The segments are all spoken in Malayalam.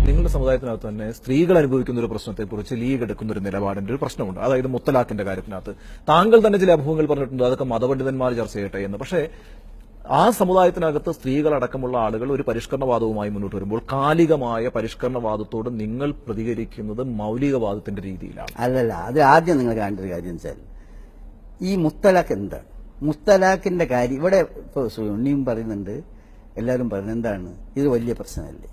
നിങ്ങളുടെ സമുദായത്തിനകത്ത് തന്നെ സ്ത്രീകൾ അനുഭവിക്കുന്ന ഒരു പ്രശ്നത്തെക്കുറിച്ച് ലീഗ് എടുക്കുന്ന ഒരു നിലപാടിന്റെ ഒരു പ്രശ്നമുണ്ട്. അതായത് മുത്തലാഖിന്റെ കാര്യത്തിനകത്ത് താങ്കൾ തന്നെ ചില അഭിമുഖങ്ങൾ പറഞ്ഞിട്ടുണ്ട്, അതൊക്കെ മതപണ്ഡിതന്മാർ ചർച്ച ചെയ്യട്ടെ എന്ന്. പക്ഷേ ആ സമുദായത്തിനകത്ത് സ്ത്രീകളടക്കമുള്ള ആളുകൾ ഒരു പരിഷ്കരണവാദവുമായി മുന്നോട്ട് വരുമ്പോൾ കാലികമായ പരിഷ്കരണവാദത്തോട് നിങ്ങൾ പ്രതികരിക്കുന്നത് മൗലികവാദത്തിന്റെ രീതിയിലാണ്. അല്ലല്ല, അത് ആദ്യം നിങ്ങൾ കാണേണ്ട ഒരു കാര്യം വെച്ചാൽ ഈ മുത്തലാഖ് എന്താണ്? മുത്തലാഖിന്റെ കാര്യം ഇവിടെ ഇപ്പോൾ ഉണ്ണിയും പറയുന്നുണ്ട്, എല്ലാവരും പറയുന്നത് എന്താണ്, ഇത് വലിയ പ്രശ്നമല്ലേ?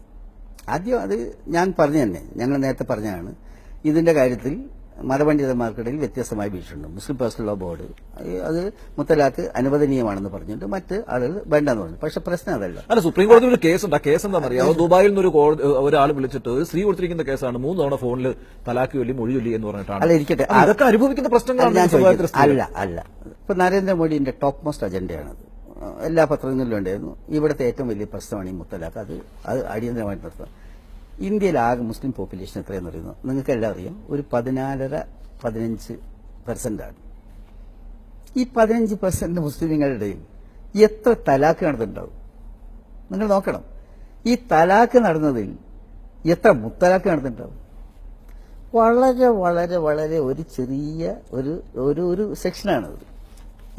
ആദ്യം അത് ഞാൻ പറഞ്ഞു തന്നെ, ഞങ്ങൾ നേരത്തെ പറഞ്ഞതാണ്, ഇതിന്റെ കാര്യത്തിൽ മതപണ്ഡിതന്മാർക്കിടയിൽ വ്യത്യസ്തമായ വീക്ഷണമുണ്ട്. മുസ്ലിം പേഴ്സണൽ ലോ ബോർഡ് അത് മുത്തലാഖ് അനുവദനീയമാണെന്ന് പറഞ്ഞിട്ട് മറ്റ് ആളുകൾ വേണ്ടെന്ന് പറഞ്ഞു. പക്ഷെ പ്രശ്നം അതല്ല. അല്ല, സുപ്രീം കോടതി ഒരു കേസുണ്ട്. ആ കേസ് എന്താണെന്നറിയാമോ? ദുബായിൽ നിന്ന് ഒരാൾ വിളിച്ചിട്ട് സ്ത്രീ കൊടുത്തിരിക്കുന്ന കേസാണ്, 3 തവണ ഫോണിൽ തലാഖ് ചൊല്ലി മൊഴി ചൊല്ലി എന്ന് പറഞ്ഞിട്ടാണ്. അല്ല, ഇരിക്കട്ടെ, അതൊക്കെ അനുഭവിക്കുന്ന പ്രശ്നങ്ങളാണ്. അല്ല ഇപ്പൊ നരേന്ദ്രമോദിന്റെ ടോപ്പ് മോസ്റ്റ് അജണ്ടയാണത്. എല്ലാ പത്രങ്ങളിലും ഉണ്ടായിരുന്നു. ഇവിടുത്തെ ഏറ്റവും വലിയ പ്രശ്നമാണ് ഈ മുത്തലാഖ്. അത് അടിയന്തരമായിട്ട് നിർത്തണം. ഇന്ത്യയിലാകെ മുസ്ലിം പോപ്പുലേഷൻ എത്രയെന്ന് പറയുന്നത് നിങ്ങൾക്ക് എല്ലാം അറിയാം. ഒരു 14-15% ഈ 15% മുസ്ലിങ്ങളുടെ എത്ര തലാഖ് നടന്നിട്ടുണ്ടാവും നിങ്ങൾ നോക്കണം. ഈ തലാഖ് നടന്നതിൽ എത്ര മുത്തലാഖ് നടന്നിട്ടുണ്ടാവും? വളരെ വളരെ വളരെ ഒരു ചെറിയ ഒരു സെക്ഷനാണത്.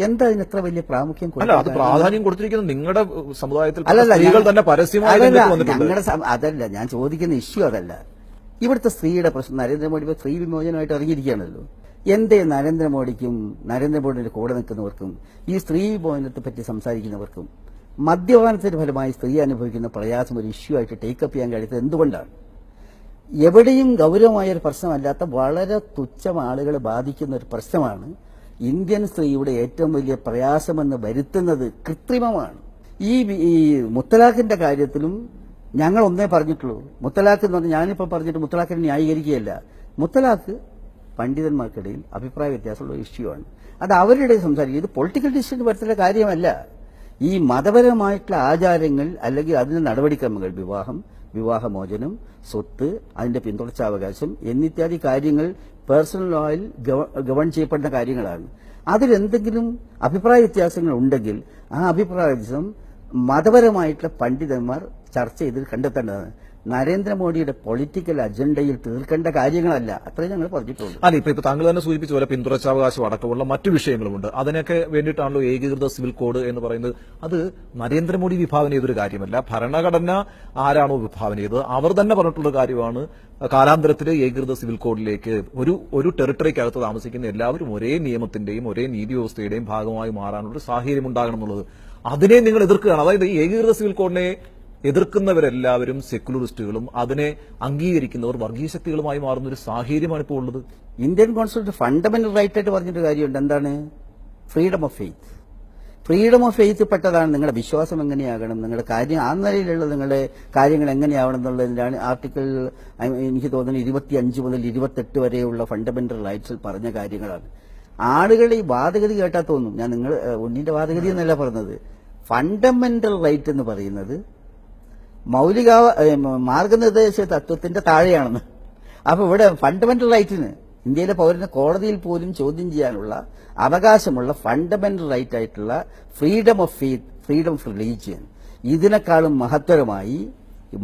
എന്താ അതിന് എത്ര വലിയ പ്രാമുഖ്യം? അത് പ്രാധാന്യം കൊടുത്തിരിക്കുന്നത് നിങ്ങളുടെ സമുദായത്തിൽ തന്നെ പരസ്യമായി. അതല്ല ഞാൻ ചോദിക്കുന്ന ഇഷ്യൂ, അതല്ല ഇവിടുത്തെ സ്ത്രീയുടെ പ്രശ്നം. നരേന്ദ്രമോദി ഇപ്പോൾ സ്ത്രീ വിമോചനമായിട്ട് ഇറങ്ങിയിരിക്കുകയാണല്ലോ. എന്തേ നരേന്ദ്രമോദിക്കും നരേന്ദ്രമോദിയുടെ കൂടെ നിൽക്കുന്നവർക്കും ഈ സ്ത്രീ വിമോചനത്തെ പറ്റി സംസാരിക്കുന്നവർക്കും മദ്യപാനത്തിന്റെ ഫലമായി സ്ത്രീ അനുഭവിക്കുന്ന പ്രയാസം ഒരു ഇഷ്യൂ ആയിട്ട് ടേക്കപ്പ് ചെയ്യാൻ കഴിയുന്നത് എന്തുകൊണ്ടാണ്? എവിടെയും ഗൗരവമായ ഒരു പ്രശ്നമല്ലാത്ത വളരെ തുച്ഛം ആളുകളെ ബാധിക്കുന്ന ഒരു പ്രശ്നമാണ് ഇന്ത്യൻ സ്ത്രീയുടെ ഏറ്റവും വലിയ പ്രയാസമെന്ന് വരുത്തുന്നത് കൃത്രിമമാണ്. ഈ മുത്തലാഖിന്റെ കാര്യത്തിലും ഞങ്ങൾ ഒന്നേ പറഞ്ഞിട്ടുള്ളൂ. മുത്തലാഖ് എന്ന് പറഞ്ഞാൽ ഞാനിപ്പോൾ പറഞ്ഞിട്ട് മുത്തലാഖിനെ ന്യായീകരിക്കുകയല്ല. മുത്തലാഖ് പണ്ഡിതന്മാർക്കിടയിൽ അഭിപ്രായ വ്യത്യാസമുള്ള ഇഷ്യൂ ആണ്. അത് അവരുടെ സംസാരിക്കും. ഇത് പൊളിറ്റിക്കൽ ഡിസിഷൻ വരുത്തേണ്ട കാര്യമല്ല. ഈ മതപരമായിട്ടുള്ള ആചാരങ്ങൾ അല്ലെങ്കിൽ അതിന്റെ നടപടിക്രമങ്ങൾ, വിവാഹമോചനം, സ്വത്ത്, അതിന്റെ പിന്തുടർച്ചാവകാശം എന്നിത്യാദി കാര്യങ്ങൾ പേഴ്സണൽ ലോയിൽ ഗവൺ ചെയ്യപ്പെടുന്ന കാര്യങ്ങളാണ്. അതിലെന്തെങ്കിലും അഭിപ്രായ വ്യത്യാസങ്ങൾ ഉണ്ടെങ്കിൽ ആ അഭിപ്രായ വ്യത്യാസം മതപരമായിട്ടുള്ള പണ്ഡിതന്മാർ ചർച്ച ചെയ്ത് കണ്ടെത്തേണ്ടതാണ്. നരേന്ദ്രമോദിയുടെ പൊളിറ്റിക്കൽ അജണ്ടയിൽ തീർക്കേണ്ട കാര്യങ്ങളല്ല. അത്രയും ഞങ്ങൾ പറഞ്ഞിട്ടുള്ളൂ. അല്ല, ഇപ്പൊ താങ്കൾ തന്നെ സൂചിപ്പിച്ച പോലെ പിന്തുടർച്ചാവകാശം അടക്കമുള്ള മറ്റു വിഷയങ്ങളുമുണ്ട്. അതിനൊക്കെ വേണ്ടിയിട്ടാണല്ലോ ഏകീകൃത സിവിൽ കോഡ് എന്ന് പറയുന്നത്. അത് നരേന്ദ്രമോദി വിഭാവന ചെയ്തൊരു കാര്യമല്ല. ഭരണഘടന ആരാണോ വിഭാവന ചെയ്തത് അവർ തന്നെ പറഞ്ഞിട്ടുള്ള കാര്യമാണ്. കാലാന്തരത്തിൽ ഏകീകൃത സിവിൽ കോഡിലേക്ക് ഒരു ടെറിട്ടറിക്കകത്ത് താമസിക്കുന്ന എല്ലാവരും ഒരേ നിയമത്തിന്റെയും ഒരേ നീതി വ്യവസ്ഥയുടെയും ഭാഗമായി മാറാനുള്ള സാഹചര്യം ഉണ്ടാകണം എന്നുള്ളത്. അതിനെ നിങ്ങൾ എതിർക്കുകയാണ്. അതായത് ഈ ഏകീകൃത സിവിൽ കോഡിനെ എതിർക്കുന്നവരെല്ലാവരും സെക്യുലറിസ്റ്റുകളും അതിനെ അംഗീകരിക്കുന്നവർ വർഗീയ ശക്തികളുമായി മാറുന്ന ഒരു സാഹചര്യമാണ് ഇപ്പോൾ ഉള്ളത്. ഇന്ത്യൻ കോൺസ്റ്റിറ്റ്യൂഷൻ ഫണ്ടമെന്റൽ റൈറ്റ് ആയിട്ട് പറഞ്ഞിട്ട് കാര്യമുണ്ട്. എന്താണ്? Freedom of faith. Freedom of faith പെട്ടതാണ് നിങ്ങളുടെ വിശ്വാസം എങ്ങനെയാകണം, നിങ്ങളുടെ കാര്യം ആ നിലയിലുള്ള നിങ്ങളുടെ കാര്യങ്ങൾ എങ്ങനെയാവണം എന്നുള്ളതിനാണ് ആർട്ടിക്കിൾ എനിക്ക് തോന്നുന്നു 25 മുതൽ 28 വരെയുള്ള ഫണ്ടമെന്റൽ റൈറ്റ്സിൽ പറഞ്ഞ കാര്യങ്ങളാണ്. ആളുകൾ ഈ വാദഗതി കേട്ടാൽ തോന്നും ഞാൻ ഉണ്ണിന്റെ വാദഗതി എന്നല്ല പറഞ്ഞത്. ഫണ്ടമെന്റൽ റൈറ്റ് എന്ന് പറയുന്നത് മൗലിക മാർഗനിർദ്ദേശ തത്വത്തിന്റെ താഴെയാണെന്ന്. അപ്പൊ ഇവിടെ ഫണ്ടമെന്റൽ റൈറ്റിന് ഇന്ത്യയിലെ പൗരന് കോടതിയിൽ പോലും ചോദ്യം ചെയ്യാനുള്ള അവകാശമുള്ള ഫണ്ടമെന്റൽ റൈറ്റ് ആയിട്ടുള്ള freedom of faith, freedom of religion, ഇതിനേക്കാളും മഹത്തരമായി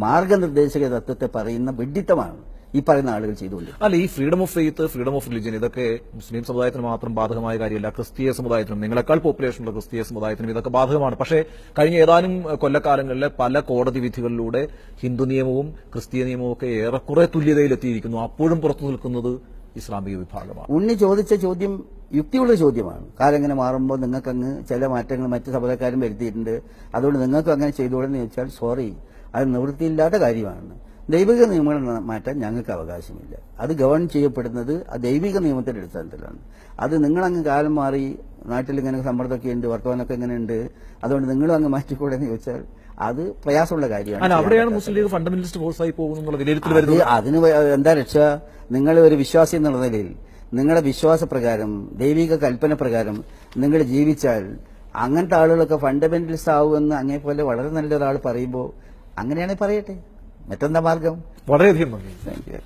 മാർഗനിർദ്ദേശക തത്വത്തെ പറയുന്ന വിഡ്ഢിത്തമാണ് ഈ പറയുന്ന ആളുകൾ ചെയ്തുകൊണ്ട്. അല്ല, ഈ freedom of faith, freedom of religion ഇതൊക്കെ മുസ്ലിം സമുദായത്തിന് മാത്രം ബാധകമായ കാര്യമല്ല. ക്രിസ്തീയ സമുദായത്തിനും, നിങ്ങളെക്കാൾ പോപ്പുലേഷനുള്ള ക്രിസ്തീയ സമുദായത്തിനും ഇതൊക്കെ ബാധകമാണ്. പക്ഷേ കഴിഞ്ഞ ഏതാനും കൊല്ലക്കാലങ്ങളിലെ പല കോടതി വിധികളിലൂടെ ഹിന്ദു നിയമവും ക്രിസ്തീയ നിയമവും ഒക്കെ ഏറെക്കുറെ തുല്യതയിലെത്തിയിരിക്കുന്നു. അപ്പോഴും പുറത്തു നിൽക്കുന്നത് ഇസ്ലാമിക വിഭാഗമാണ്. ഉണ്ണി ചോദിച്ച ചോദ്യം യുക്തിയുള്ള ചോദ്യമാണ്. കാലം ഇങ്ങനെ മാറുമ്പോൾ നിങ്ങൾക്കങ്ങ് ചില മാറ്റങ്ങൾ മറ്റ് സമുദായക്കാരും വരുത്തിയിട്ടുണ്ട്, അതുകൊണ്ട് നിങ്ങൾക്കും അങ്ങനെ ചെയ്തുകൂടെന്ന് ചോദിച്ചാൽ സോറി, അത് നിവൃത്തിയില്ലാത്ത കാര്യമാണ്. ദൈവിക നിയമങ്ങൾ മാറ്റാൻ ഞങ്ങൾക്ക് അവകാശമില്ല. അത് ഗവൺ ചെയ്യപ്പെടുന്നത് ആ ദൈവിക നിയമത്തിന്റെ അടിസ്ഥാനത്തിലാണ്. അത് നിങ്ങളങ്ങ് കാലം മാറി നാട്ടിൽ ഇങ്ങനെ സമ്മർദ്ദമൊക്കെ ഉണ്ട്, വർത്തമാനമൊക്കെ ഇങ്ങനെ ഉണ്ട്, അതുകൊണ്ട് നിങ്ങളും അങ്ങ് മാറ്റിക്കൂടെ എന്ന് ചോദിച്ചാൽ അത് പ്രയാസമുള്ള കാര്യമാണ്. അവിടെയാണ് മുസ്ലിം ലീഗ് ഫണ്ടമെന്റലിസ്റ്റ് ഫോഴ്സായി പോകുന്നുള്ള വിലയിരുത്തൽ വരുന്നത്. അതിന് എന്താ രക്ഷ? നിങ്ങൾ ഒരു വിശ്വാസി എന്നുള്ള നിലയിൽ നിങ്ങളുടെ വിശ്വാസപ്രകാരം ദൈവിക കൽപ്പന പ്രകാരം നിങ്ങൾ ജീവിച്ചാൽ അങ്ങനത്തെ ആളുകളൊക്കെ ഫണ്ടമെന്റലിസ്റ്റ് ആവുമെന്ന് അങ്ങേപോലെ വളരെ നല്ലൊരാൾ പറയുമ്പോൾ അങ്ങനെയാണെങ്കിൽ പറയട്ടെ, മറ്റെന്താ മാർഗം? വളരെയധികം നന്ദി. Thank you.